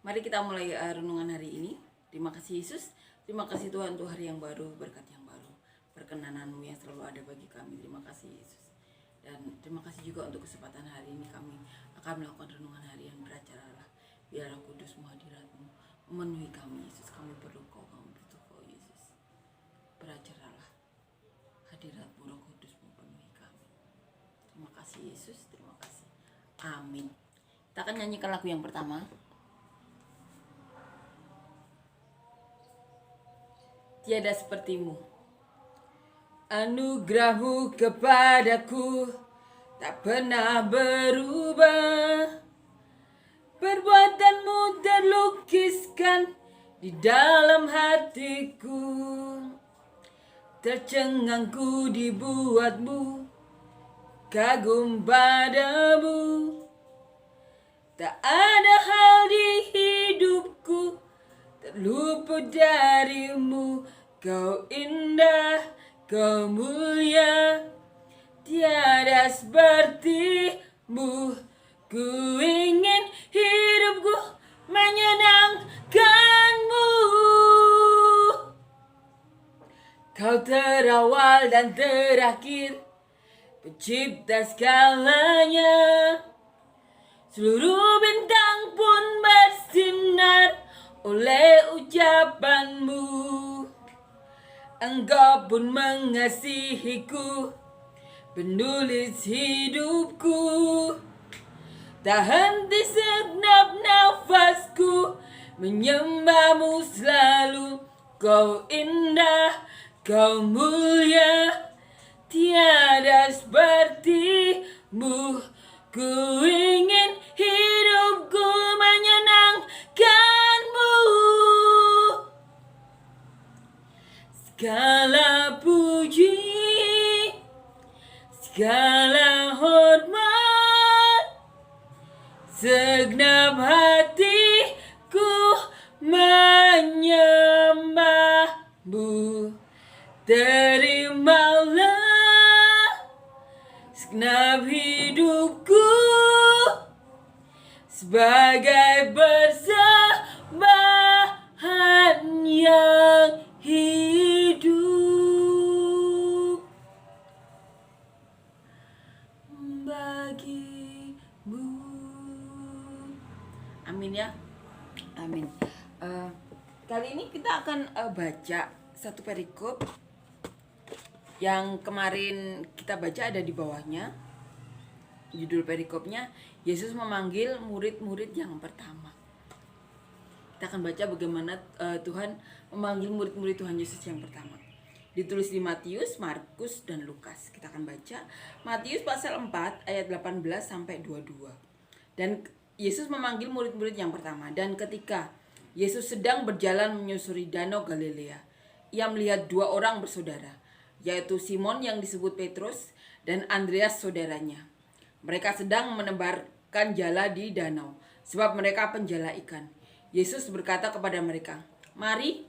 Mari kita mulai renungan hari ini. Terima kasih Yesus, terima kasih Tuhan untuk hari yang baru, berkat yang baru, perkenanan-Mu yang selalu ada bagi kami. Terima kasih Yesus. Dan terima kasih juga untuk kesempatan hari ini kami akan melakukan renungan harian. Beracaralah, biar Roh Kudus-Mu, hadirat-Mu memenuhi kami Yesus. Kami perlu Kau, kami butuh Kau Yesus. Beracaralah, hadirat-Mu, Roh Kudus-Mu penuhi kami. Terima kasih Yesus, terima kasih. Amin. Kita akan nyanyikan lagu yang pertama. Tiada sepertimu. Anugerah-Mu kepadaku tak pernah berubah. Perbuatan-Mu terlukiskan di dalam hatiku. Tercengang-ku dibuat-Mu, kagum padamu. Tak ada hal di hidupku terluput dari-Mu. Kau indah, Kau mulia, tiada seperti-Mu. Ku ingin hidupku menyenangkan-Mu. Kau terawal dan terakhir, pencipta segalanya. Seluruh bintang pun bersinar oleh ucapan-Mu. Engkau pun mengasihiku, penulis hidupku. Tak henti segenap nafasku menyembah-Mu selalu. Kau indah, Kau mulia, tiada seperti-Mu. Ku ingin hidupku menyenangkan-Mu. Segala puji, segala hormat, segenap hatiku menyembah-Mu. Terimalah segenap hidupku sebagai persembahan yang hidup bagi-Mu. Amin ya. Amin. Kali ini kita akan baca satu perikop yang kemarin kita baca, ada di bawahnya. Judul perikopnya, Yesus memanggil murid-murid yang pertama. Kita akan baca bagaimana Tuhan memanggil murid-murid Tuhan Yesus yang pertama. Ditulis di Matius, Markus, dan Lukas. Kita akan baca Matius pasal 4 ayat 18 sampai 22. Dan Yesus memanggil murid-murid yang pertama. Dan ketika Yesus sedang berjalan menyusuri danau Galilea, Ia melihat dua orang bersaudara, yaitu Simon yang disebut Petrus dan Andreas saudaranya. Mereka sedang menebarkan jala di danau, sebab mereka penjala ikan. Yesus berkata kepada mereka, "Mari,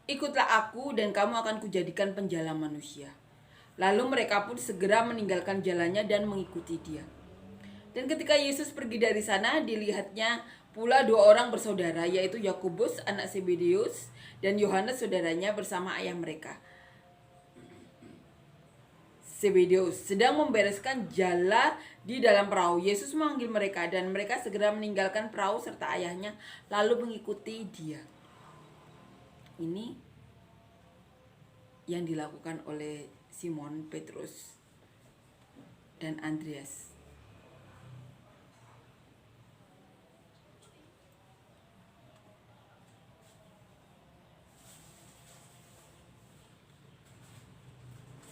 ikutlah aku dan kamu akan kujadikan penjala manusia." Lalu mereka pun segera meninggalkan jalannya dan mengikuti Dia. Dan ketika Yesus pergi dari sana, dilihatnya pula dua orang bersaudara, yaitu Yakobus anak Zebedeus dan Yohanes saudaranya bersama ayah mereka Zebedeus sedang membereskan jala di dalam perahu. Yesus memanggil mereka dan mereka segera meninggalkan perahu serta ayahnya lalu mengikuti Dia. Ini yang dilakukan oleh Simon, Petrus, dan Andreas.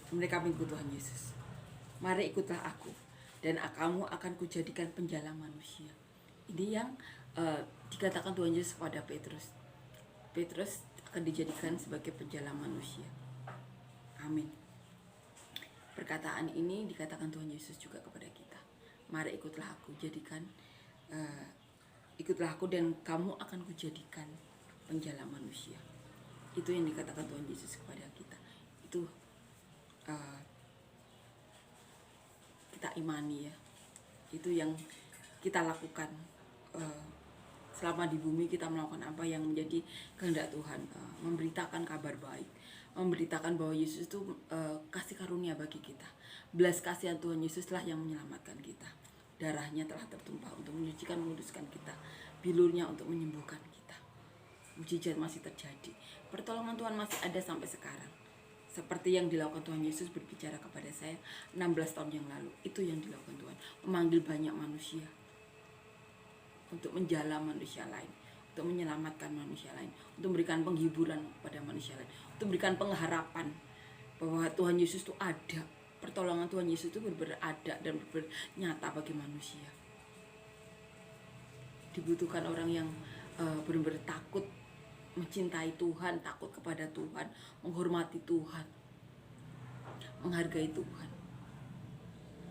Mereka mengikut Tuhan Yesus. "Mari ikutlah aku dan kamu akan kujadikan penjala manusia." Ini yang dikatakan Tuhan Yesus kepada Petrus. Petrus akan dijadikan sebagai penjala manusia. Amin. Perkataan ini dikatakan Tuhan Yesus juga kepada kita. Mari ikutlah aku, ikutlah aku dan kamu akan kujadikan penjala manusia. Itu yang dikatakan Tuhan Yesus kepada kita. Itu kita imani ya, itu yang kita lakukan selama di bumi kita melakukan apa yang menjadi kehendak Tuhan, memberitakan kabar baik, memberitakan bahwa Yesus itu kasih karunia bagi kita. Belas kasihan Tuhan Yesuslah yang menyelamatkan kita. Darahnya telah tertumpah untuk menyucikan, menguduskan kita. Bilurnya untuk menyembuhkan kita. Mujizat masih terjadi. Pertolongan Tuhan masih ada sampai sekarang. Seperti yang dilakukan Tuhan Yesus berbicara kepada saya 16 tahun yang lalu. Itu yang dilakukan Tuhan. Memanggil banyak manusia untuk menjala manusia lain, untuk menyelamatkan manusia lain, untuk memberikan penghiburan kepada manusia lain, untuk memberikan pengharapan bahwa Tuhan Yesus itu ada. Pertolongan Tuhan Yesus itu benar-benar ada dan benar-benar nyata bagi manusia. Dibutuhkan orang yang benar-benar takut mencintai Tuhan, takut kepada Tuhan, menghormati Tuhan, menghargai Tuhan.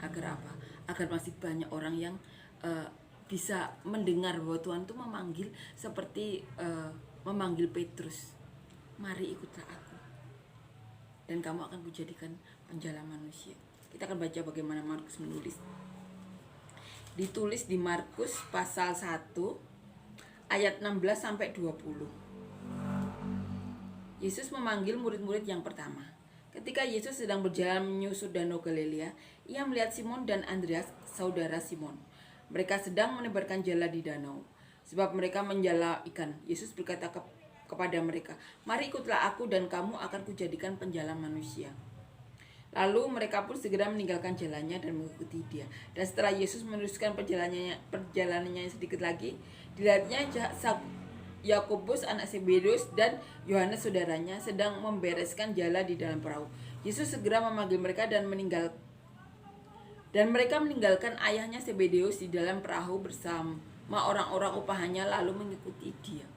Agar apa? Agar masih banyak orang yang bisa mendengar bahwa Tuhan itu memanggil seperti memanggil Petrus, mari ikutlah aku dan kamu akan kujadikan penjala manusia. Kita akan baca bagaimana Markus menulis. Ditulis di Markus pasal 1 ayat 16 sampai 20. Yesus memanggil murid-murid yang pertama. Ketika Yesus sedang berjalan menyusur danau Galilea, ia melihat Simon dan Andreas, saudara Simon. Mereka sedang menebarkan jala di danau, sebab mereka menjala ikan. Yesus berkata kepada mereka, mari ikutlah aku dan kamu akan kujadikan penjala manusia. Lalu mereka pun segera meninggalkan jalannya dan mengikuti dia. Dan setelah Yesus meneruskan perjalanannya sedikit lagi, dilihatnya Yakobus anak Zebedeus dan Yohanes saudaranya sedang membereskan jala di dalam perahu. Yesus segera memanggil mereka dan mereka meninggalkan ayahnya Zebedeus di dalam perahu bersama orang-orang upahannya lalu mengikuti dia.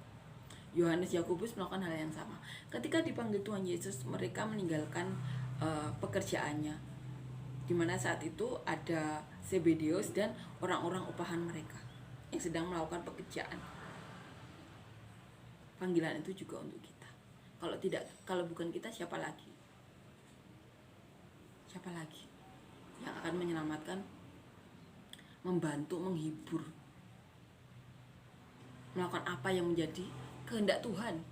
Yohanes, Yakobus melakukan hal yang sama. Ketika dipanggil Tuhan Yesus, mereka meninggalkan pekerjaannya. Di mana saat itu ada Zebedeus dan orang-orang upahan mereka yang sedang melakukan pekerjaan. Panggilan itu juga untuk kita. Kalau bukan kita, siapa lagi? Siapa lagi yang akan menyelamatkan, membantu, menghibur, melakukan apa yang menjadi kehendak Tuhan?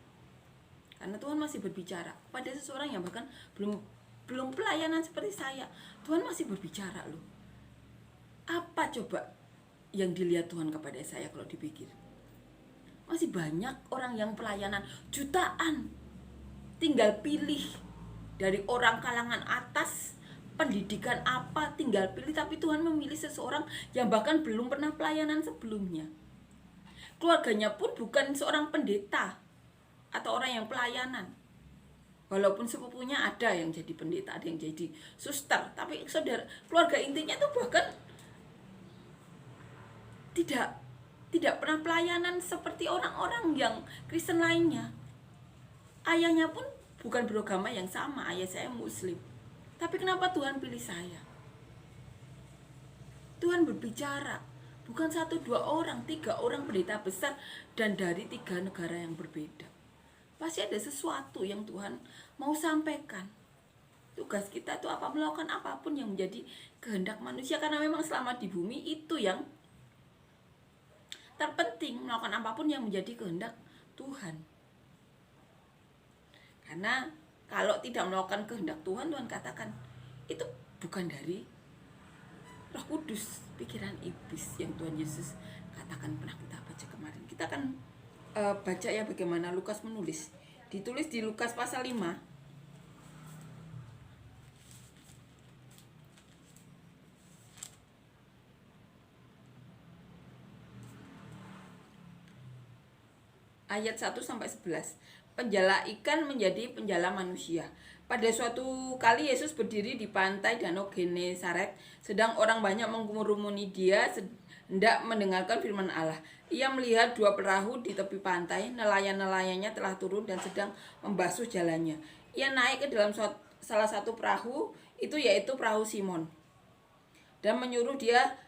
Karena Tuhan masih berbicara pada seseorang yang bahkan belum pelayanan seperti saya. Tuhan masih berbicara loh. Apa coba yang dilihat Tuhan kepada saya kalau dipikir? Masih banyak orang yang pelayanan jutaan. Tinggal pilih dari orang kalangan atas, pendidikan apa, tinggal pilih. Tapi Tuhan memilih seseorang yang bahkan belum pernah pelayanan sebelumnya. Keluarganya pun bukan seorang pendeta atau orang yang pelayanan. Walaupun sepupunya ada yang jadi pendeta, ada yang jadi suster, tapi saudara, keluarga intinya itu bahkan tidak pernah pelayanan seperti orang-orang yang Kristen lainnya. Ayahnya pun bukan beragama yang sama, ayah saya Muslim. Tapi kenapa Tuhan pilih saya? Tuhan berbicara, bukan 1, 2 orang, 3 orang pendeta besar dan dari 3 negara yang berbeda. Pasti ada sesuatu yang Tuhan mau sampaikan. Tugas kita itu apa? Melakukan apapun yang menjadi kehendak manusia. Karena memang selama di bumi itu yang terpenting, melakukan apapun yang menjadi kehendak Tuhan. Karena kalau tidak melakukan kehendak Tuhan, Tuhan katakan itu bukan dari Roh Kudus, pikiran iblis yang Tuhan Yesus katakan pernah kita baca kemarin. Kita akan baca ya bagaimana Lukas menulis. Ditulis di Lukas pasal 5 ayat 1 sampai 11. Penjala ikan menjadi penjala manusia. Pada suatu kali Yesus berdiri di pantai Danau Genesaret, sedang orang banyak mengurumuni dia hendak mendengarkan firman Allah. Ia melihat 2 perahu di tepi pantai, nelayan-nelayannya telah turun dan sedang membasuh jalannya. Ia naik ke dalam salah satu perahu itu, yaitu perahu Simon, dan menyuruh dia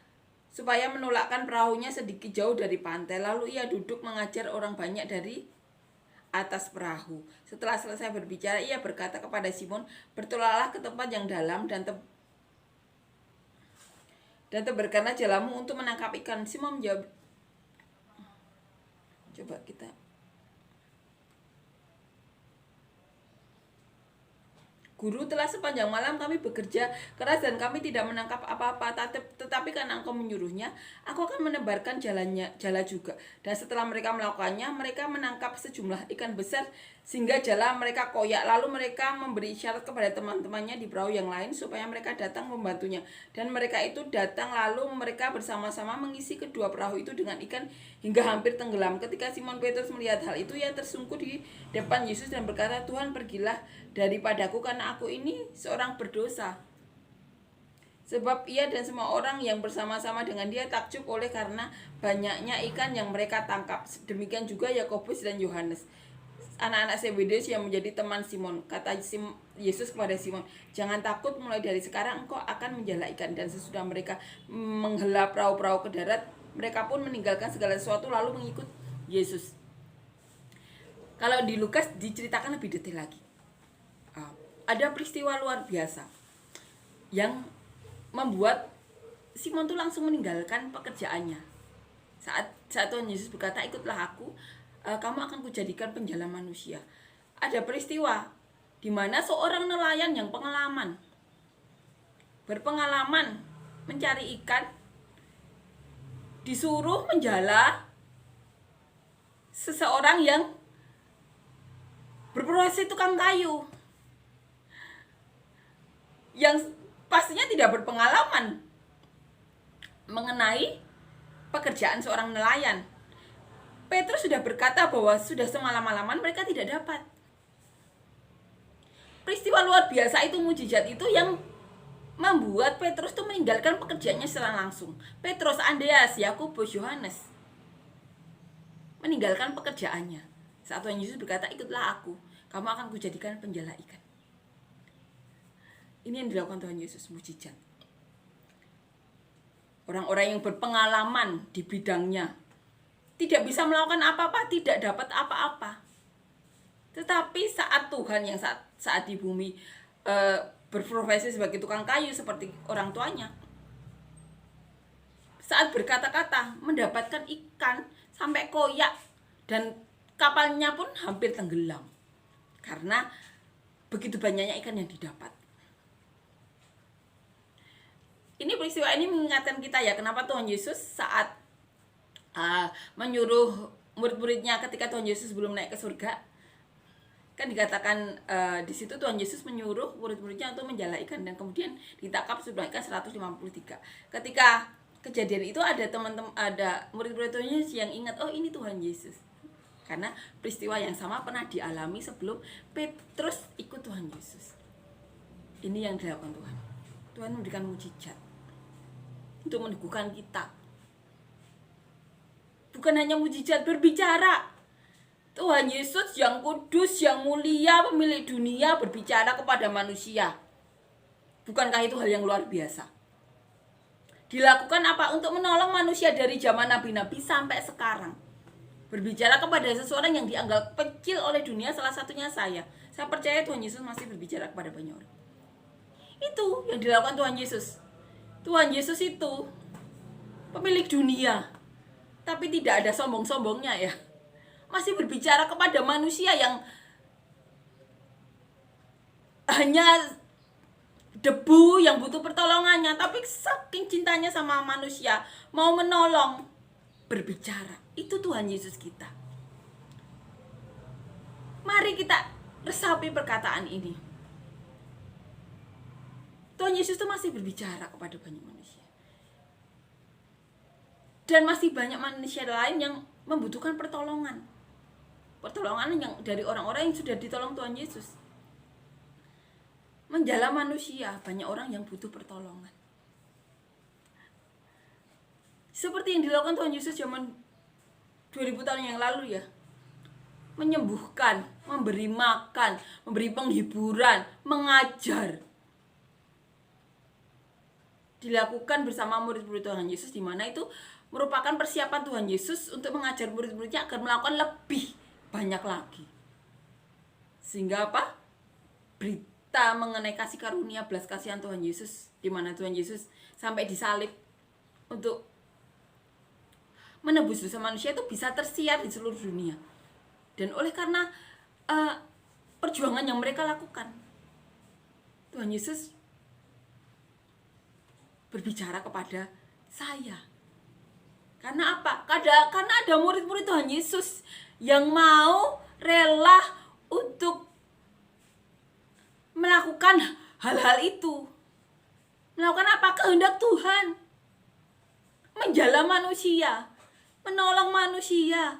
supaya menolakkan perahunya sedikit jauh dari pantai. Lalu ia duduk mengajar orang banyak dari atas perahu. Setelah selesai berbicara, ia berkata kepada Simon, bertolaklah ke tempat yang dalam dan tebarkanlah jalamu untuk menangkap ikan. Simon menjawab, Coba kita. Guru, telah sepanjang malam kami bekerja keras dan kami tidak menangkap apa-apa, tetapi karena engkau menyuruhnya, aku akan menebarkan jala juga. Dan setelah mereka melakukannya, mereka menangkap sejumlah ikan besar sehingga jala mereka koyak. Lalu mereka memberi isyarat kepada teman-temannya di perahu yang lain supaya mereka datang membantunya. Dan mereka itu datang, lalu mereka bersama-sama mengisi kedua perahu itu dengan ikan hingga hampir tenggelam. Ketika Simon Petrus melihat hal itu, ia tersungkur di depan Yesus dan berkata, Tuhan, pergilah daripadaku karena aku ini seorang berdosa. Sebab ia dan semua orang yang bersama-sama dengan dia takjub oleh karena banyaknya ikan yang mereka tangkap. Demikian juga Yakobus dan Yohanes, anak-anak Zebedeus yang menjadi teman Simon. Kata Yesus kepada Simon, jangan takut, mulai dari sekarang engkau akan menjala ikan. Dan sesudah mereka menghela perahu-perahu ke darat, mereka pun meninggalkan segala sesuatu lalu mengikut Yesus. Kalau di Lukas diceritakan lebih detail lagi. Ada peristiwa luar biasa yang membuat Simon tuh langsung meninggalkan pekerjaannya. Saat Tuhan Yesus berkata, ikutlah aku, kamu akan kujadikan penjala manusia. Ada peristiwa di mana seorang nelayan yang berpengalaman mencari ikan, disuruh menjala seseorang yang berprofesi tukang kayu, yang pastinya tidak berpengalaman mengenai pekerjaan seorang nelayan. Petrus sudah berkata bahwa sudah semalam-malaman mereka tidak dapat. Peristiwa luar biasa itu, mujizat itu yang membuat Petrus itu meninggalkan pekerjaannya secara langsung. Petrus, Andreas, Yakobus, Yohanes meninggalkan pekerjaannya. Saat Tuhan Yesus berkata, ikutlah aku, kamu akan kujadikan penjala ikan. Ini yang dilakukan Tuhan Yesus, mujizat. Orang-orang yang berpengalaman di bidangnya tidak bisa melakukan apa-apa, tidak dapat apa-apa. Tetapi saat Tuhan yang saat di bumi berprofesi sebagai tukang kayu seperti orang tuanya, saat berkata-kata mendapatkan ikan sampai koyak dan kapalnya pun hampir tenggelam karena begitu banyaknya ikan yang didapat. Ini peristiwa ini mengingatkan kita ya, kenapa Tuhan Yesus saat menyuruh murid-muridnya ketika Tuhan Yesus belum naik ke surga, kan dikatakan di situ Tuhan Yesus menyuruh murid-muridnya untuk menjala ikan dan kemudian ditangkap jumlah ikan 153. Ketika kejadian itu ada murid-murid Tuhan Yesus yang ingat, oh ini Tuhan Yesus, karena peristiwa yang sama pernah dialami sebelum Petrus ikut Tuhan Yesus. Ini yang dilakukan Tuhan. Tuhan memberikan mujizat untuk meneguhkan kita. Bukan hanya mujizat berbicara. Tuhan Yesus yang kudus, yang mulia, pemilik dunia berbicara kepada manusia. Bukankah itu hal yang luar biasa? Dilakukan apa? Untuk menolong manusia dari zaman nabi-nabi sampai sekarang. Berbicara kepada seseorang yang dianggap kecil oleh dunia, salah satunya saya. Saya percaya Tuhan Yesus masih berbicara kepada banyak orang. Itu yang dilakukan Tuhan Yesus. Tuhan Yesus itu pemilik dunia, tapi tidak ada sombong-sombongnya ya. Masih berbicara kepada manusia yang hanya debu yang butuh pertolongannya, tapi saking cintanya sama manusia, mau menolong, berbicara. Itu Tuhan Yesus kita. Mari kita resapi perkataan ini. Tuhan Yesus itu masih berbicara kepada banyak manusia. Dan masih banyak manusia lain yang membutuhkan pertolongan. Pertolongan yang dari orang-orang yang sudah ditolong Tuhan Yesus. Menjala manusia, banyak orang yang butuh pertolongan. Seperti yang dilakukan Tuhan Yesus zaman 2000 tahun yang lalu ya. Menyembuhkan, memberi makan, memberi penghiburan, mengajar. Dilakukan bersama murid-murid Tuhan Yesus, di mana itu merupakan persiapan Tuhan Yesus untuk mengajar murid-muridnya agar melakukan lebih banyak lagi. Sehingga apa? Berita mengenai kasih karunia, belas kasihan Tuhan Yesus, di mana Tuhan Yesus sampai disalib untuk menebus dosa manusia itu bisa tersiar di seluruh dunia. Dan oleh karena perjuangan yang mereka lakukan, Tuhan Yesus berbicara kepada saya. Karena apa? Karena ada murid-murid Tuhan Yesus yang mau rela untuk melakukan hal-hal itu. Melakukan apa? Kehendak Tuhan. Menjala manusia, menolong manusia,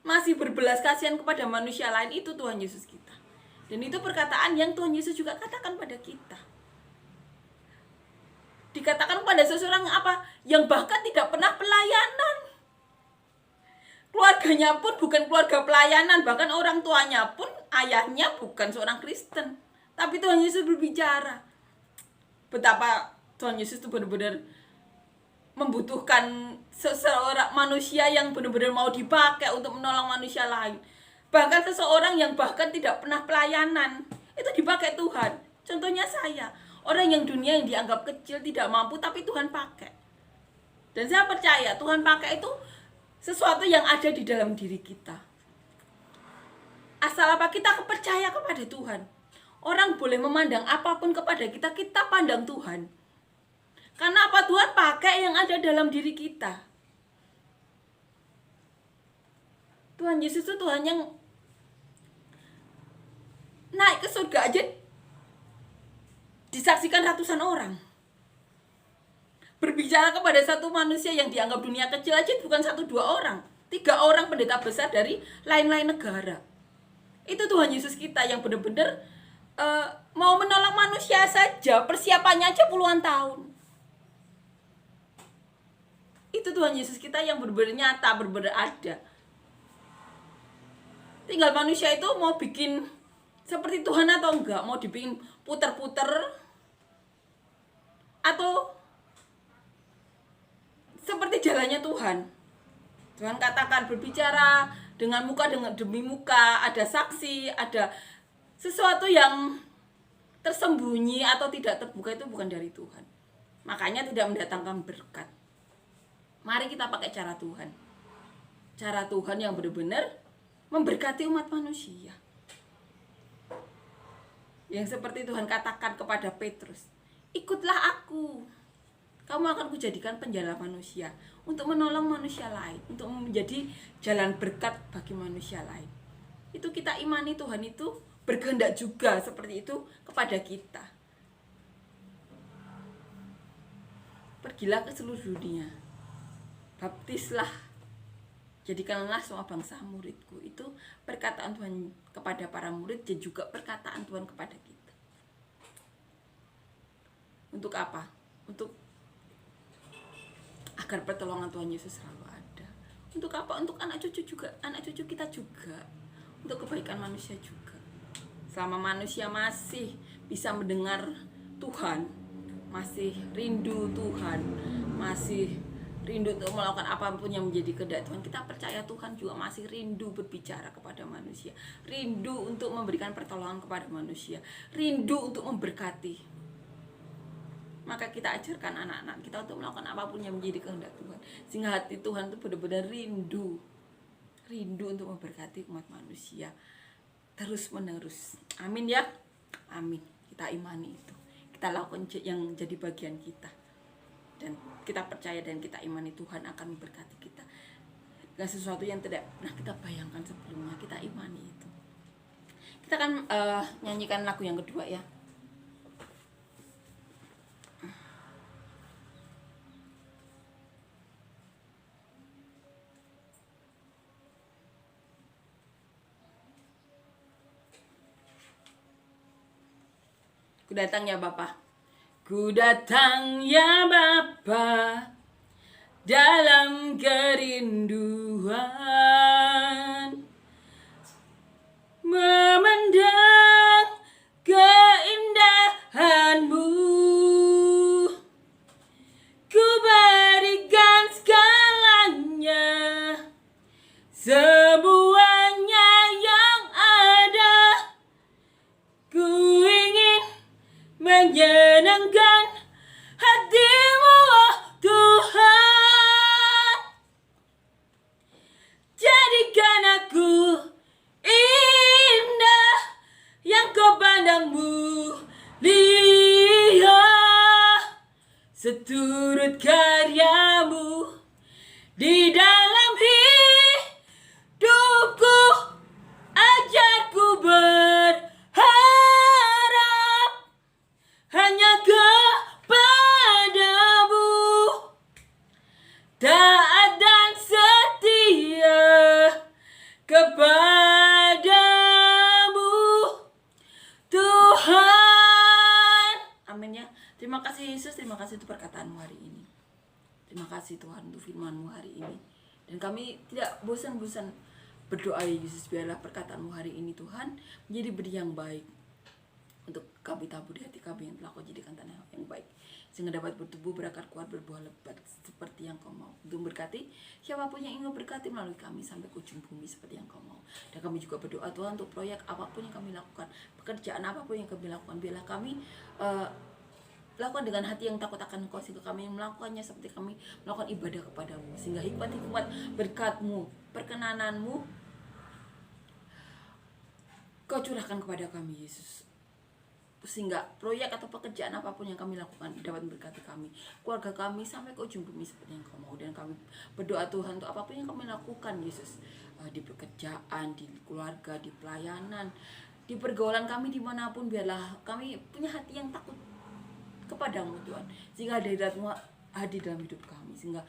masih berbelas kasihan kepada manusia lain. Itu Tuhan Yesus kita. Dan itu perkataan yang Tuhan Yesus juga katakan pada kita. Dikatakan pada seseorang apa? Yang bahkan tidak pernah pelayanan. Keluarganya pun bukan keluarga pelayanan. Bahkan orang tuanya pun, ayahnya bukan seorang Kristen. Tapi Tuhan Yesus berbicara. Betapa Tuhan Yesus itu benar-benar membutuhkan seseorang manusia yang benar-benar mau dipakai untuk menolong manusia lain. Bahkan seseorang yang bahkan tidak pernah pelayanan, itu dipakai Tuhan. Contohnya saya. Orang yang dunia yang dianggap kecil, tidak mampu, tapi Tuhan pakai. Dan saya percaya Tuhan pakai itu sesuatu yang ada di dalam diri kita. Asal apa? Kita percaya kepada Tuhan. Orang boleh memandang apapun kepada kita, kita pandang Tuhan. Karena apa? Tuhan pakai yang ada dalam diri kita. Tuhan Yesus itu Tuhan yang naik ke surga aja disaksikan ratusan orang. Berbicara kepada satu manusia yang dianggap dunia kecil aja bukan 1-2 orang, 3 orang pendeta besar dari lain-lain negara. Itu Tuhan Yesus kita yang benar-benar mau menolong manusia saja, persiapannya aja puluhan tahun. Itu Tuhan Yesus kita yang benar-benar nyata, benar-benar ada. Tinggal manusia itu mau bikin seperti Tuhan atau enggak, mau dibikin puter-puter atau seperti jalannya Tuhan. Tuhan katakan berbicara dengan muka demi muka, ada saksi, ada sesuatu yang tersembunyi atau tidak terbuka, itu bukan dari Tuhan. Makanya tidak mendatangkan berkat. Mari kita pakai cara Tuhan. Cara Tuhan yang benar-benar memberkati umat manusia. Yang seperti Tuhan katakan kepada Petrus, ikutlah aku, kamu akan kujadikan penjala manusia, untuk menolong manusia lain, untuk menjadi jalan berkat bagi manusia lain. Itu kita imani Tuhan itu berkehendak juga seperti itu kepada kita. Pergilah ke seluruh dunia, baptislah, jadikanlah semua bangsa muridku. Itu perkataan Tuhan kepada para murid dan juga perkataan Tuhan kepada kita. Untuk apa? Untuk agar pertolongan Tuhan Yesus selalu ada. Untuk apa? Untuk anak cucu juga, anak cucu kita juga. Untuk kebaikan manusia juga. Selama manusia masih bisa mendengar Tuhan, masih rindu Tuhan, masih rindu untuk melakukan apapun yang menjadi kehendak Tuhan, kita percaya Tuhan juga masih rindu berbicara kepada manusia, rindu untuk memberikan pertolongan kepada manusia, rindu untuk memberkati. Maka kita ajarkan anak-anak kita untuk melakukan apapun yang menjadi kehendak Tuhan, sehingga hati Tuhan itu benar-benar rindu untuk memberkati umat manusia terus menerus. Amin ya, amin. Kita imani itu, kita lakukan yang jadi bagian kita. Dan kita percaya dan kita imani Tuhan akan memberkati kita. Gak sesuatu yang tidak pernah kita bayangkan sebelumnya, kita imani itu. Kita akan nyanyikan lagu yang kedua ya. Ku datang ya Bapa. Ku datang ya Bapa dalam kerinduan, memandang keindahan-Mu. Ku berikan segalanya, semuanya yang ada. Ku ingin menyenangkan hati-Mu, oh Tuhan. yang mulia, seturut karyamu di dalam hidupku. Ajarku berharap hanya kepadamu, taat dan setia kepadamu, Tuhan. Amin ya. Terima kasih Yesus, terima kasih untuk perkataanmu hari ini. Terima kasih Tuhan untuk firman-Mu hari ini. Dan kami tidak bosan-bosan berdoa ya Yesus, biarlah perkataanmu hari ini Tuhan menjadi benih yang baik untuk kami tabur di hati kami yang telah Kau jadikan tanah yang baik, sehingga dapat bertumbuh berakar kuat berbuah lebat seperti yang Kau mau. Untuk berkati siapapun yang ingin berkati melalui kami sampai ke ujung bumi seperti yang Kau mau. Dan kami juga berdoa Tuhan untuk proyek apapun yang kami lakukan, pekerjaan apapun yang kami lakukan, biarlah kami lakukan dengan hati yang takut akan Engkau, sehingga kami melakukannya seperti kami melakukan ibadah kepadamu, sehingga hikmat-hikmat berkat-Mu, perkenananmu Kau curahkan kepada kami Yesus, sehingga proyek atau pekerjaan apapun yang kami lakukan dapat memberkati kami, keluarga kami sampai ke ujung bumi seperti yang Kau mau. Dan kami berdoa Tuhan untuk apapun yang kami lakukan Yesus, di pekerjaan, di keluarga, di pelayanan, di pergaulan kami dimanapun, biarlah kami punya hati yang takut kepadamu Tuhan, sehingga hadirat-Mu hadir dalam hidup kami, sehingga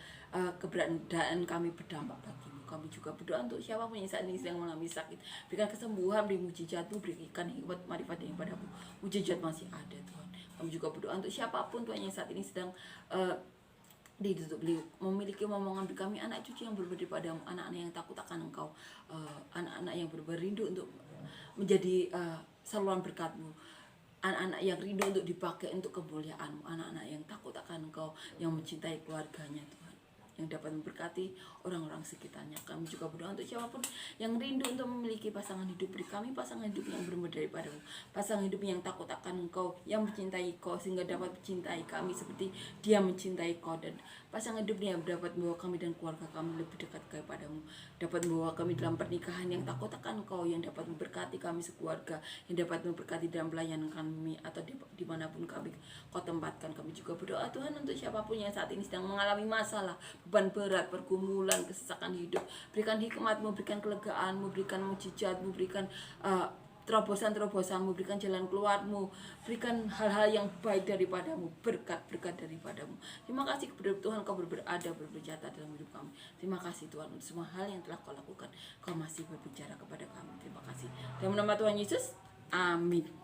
keberadaan kami berdampak bagimu. Kami juga berdoa untuk siapapun yang saat ini sedang mengalami sakit, berikan kesembuhan, beri mujizat-Mu, berikan hikmat marifat daripada-Mu. Mujizat masih ada Tuhan. Kami juga berdoa untuk siapapun Tuhan yang saat ini sedang ditutup beliau, memiliki momongan, beri kami anak cucu yang berbeda padamu, anak-anak yang takut akan Engkau, anak-anak yang berrindu untuk menjadi saluran berkat-Mu, anak-anak yang rindu untuk dipakai untuk kemuliaan-Mu, anak-anak yang takut akan Engkau, yang mencintai keluarganya Tuhan, yang dapat memberkati orang-orang sekitarnya. Kami juga berdoa untuk siapapun yang rindu untuk memiliki pasangan hidup, beri kami pasangan hidup yang benar daripada-Mu, pasangan hidup yang takut akan Engkau, yang mencintai Kau, sehingga dapat mencintai kami seperti Dia mencintai Kau, dan pasangan hidup yang dapat membawa kami dan keluarga kami lebih dekat kepada-Mu, dapat membawa kami dalam pernikahan yang takut akan Kau, yang dapat memberkati kami sekeluarga, yang dapat memberkati dalam pelayanan kami atau dimanapun kami Kau tempatkan. Kami juga berdoa Tuhan untuk siapapun yang saat ini sedang mengalami masalah, beban berat, pergumulan, kesesakan hidup, berikan hikmat-Mu, berikan kelegaan-Mu, berikan mujizat-Mu, berikan terobosan-terobosan-Mu, berikan jalan keluar-Mu, berikan hal-hal yang baik daripada-Mu, berkat-berkat daripada-Mu. Terima kasih kepada Tuhan, Kau berada, berbicara dalam hidup kami. Terima kasih Tuhan untuk semua hal yang telah Kau lakukan. Kau masih berbicara kepada kami. Terima kasih. Dalam nama Tuhan Yesus, amin.